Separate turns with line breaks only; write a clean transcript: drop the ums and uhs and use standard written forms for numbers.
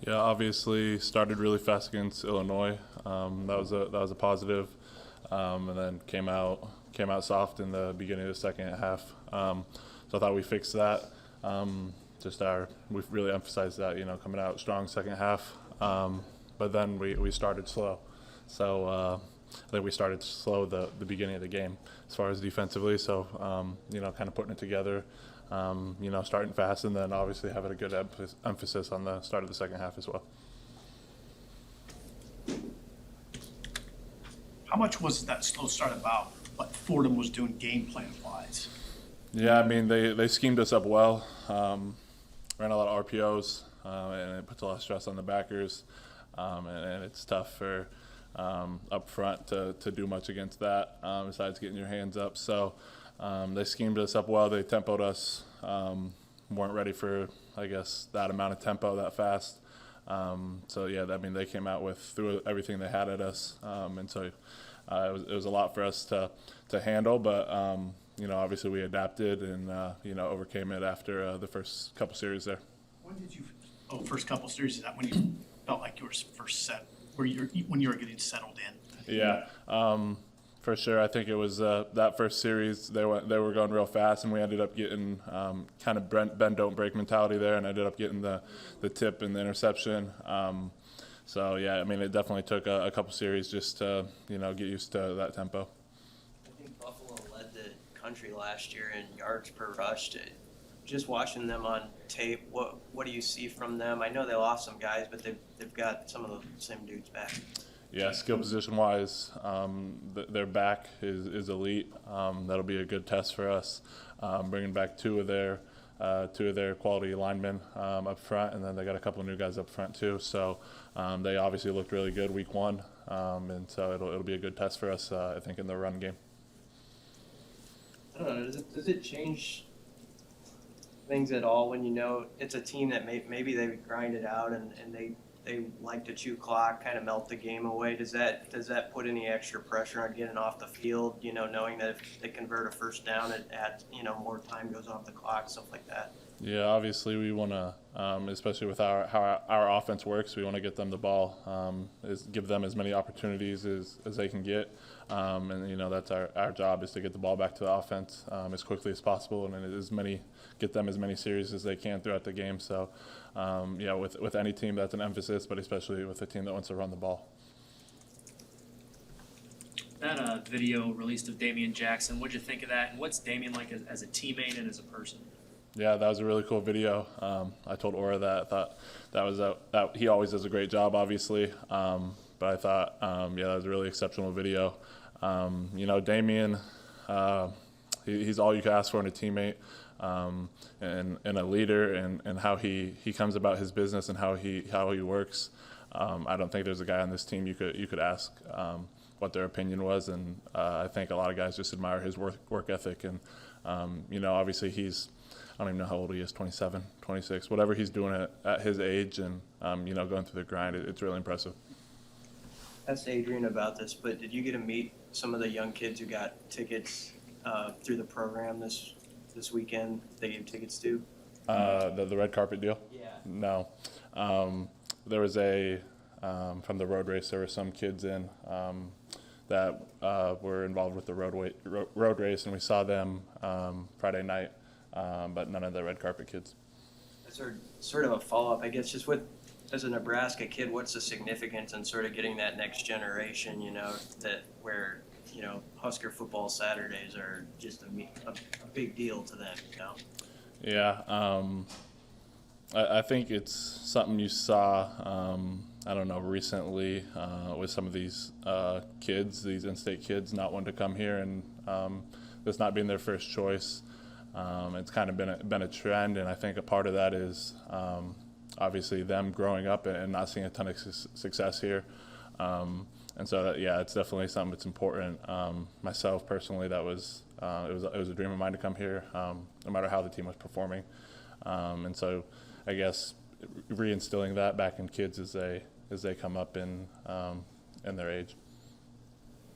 Yeah, obviously started really fast against Illinois. That was a positive, and then came out soft in the beginning of the second half. So I thought we fixed that. We've really emphasized that, coming out strong second half. But then we started slow. So I think we started slow the beginning of the game as far as defensively. So kind of putting it together. Starting fast, and then obviously having a good emphasis on the start of the second half as well.
How much was that slow start about what Fordham was doing game plan-wise?
Yeah, I mean, they schemed us up well, ran a lot of RPOs, and it puts a lot of stress on the backers, and it's tough for up front to do much against that besides getting your hands up. So they schemed us up well. They tempoed us. Weren't ready for, I guess, that amount of tempo that fast. They came out threw everything they had at us, and so it was a lot for us to handle. But obviously we adapted and overcame it after the first couple series there.
When did you? First couple series, is that when you felt like you were first set, when you were getting settled in?
Yeah. For sure, I think it was that first series. They were going real fast, and we ended up getting kind of bend don't break mentality there, and ended up getting the tip and the interception. It definitely took a couple series just to get used to that tempo.
I think Buffalo led the country last year in yards per rush. Just watching them on tape, what do you see from them? I know they lost some guys, but they've got some of the same dudes back.
Yeah, skill position-wise, their back is elite. That'll be a good test for us. Bringing back two of their quality linemen up front, and then they got a couple of new guys up front too. So they obviously looked really good week one, and so it'll be a good test for us, I think, in the run game.
I don't know. Does it change things at all when it's a team that maybe they grind it out and they like to chew clock, kind of melt the game away? Does that put any extra pressure on getting off the field, knowing that if they convert a first down, it adds, more time goes off the clock, stuff like that?
Yeah, obviously we want to, especially with how our offense works, we want to get them the ball, give them as many opportunities as they can get. That's our job, is to get the ball back to the offense as quickly as possible, and get them as many series as they can throughout the game. So, with any team, that's an emphasis, but especially with a team that wants to run the ball.
That video released of Damian Jackson, what'd you think of that, and what's Damian like as a teammate and as a person?
Yeah, that was a really cool video. I told Aura that I thought that he always does a great job, obviously, but I thought, that was a really exceptional video. Damian, he's all you can ask for in a teammate, and a leader, and how he comes about his business and how he works. I don't think there's a guy on this team you could ask what their opinion was, and I think a lot of guys just admire his work ethic, and obviously I don't even know how old he is, 27, 26, whatever he's doing at his age, and going through the grind, it's really impressive.
Asked Adrian about this, but did you get to meet some of the young kids who got tickets through the program this weekend? They gave tickets to
the red carpet deal?
Yeah.
No, there was from the road race. There were some kids in that were involved with the road race, and we saw them Friday night, but none of the red carpet kids.
That's sort of a follow-up, I guess, just as a Nebraska kid, what's the significance in sort of getting that next generation, where Husker football Saturdays are just a big deal to them,
Yeah, I think it's something you saw, recently with some of these kids, these in-state kids not wanting to come here, and this not being their first choice. It's kind of been a trend, and I think a part of that is obviously them growing up and not seeing a ton of success here. And so it's definitely something that's important. Myself personally, it was a dream of mine to come here, no matter how the team was performing. And so I guess reinstilling that back in kids as they come up in their age.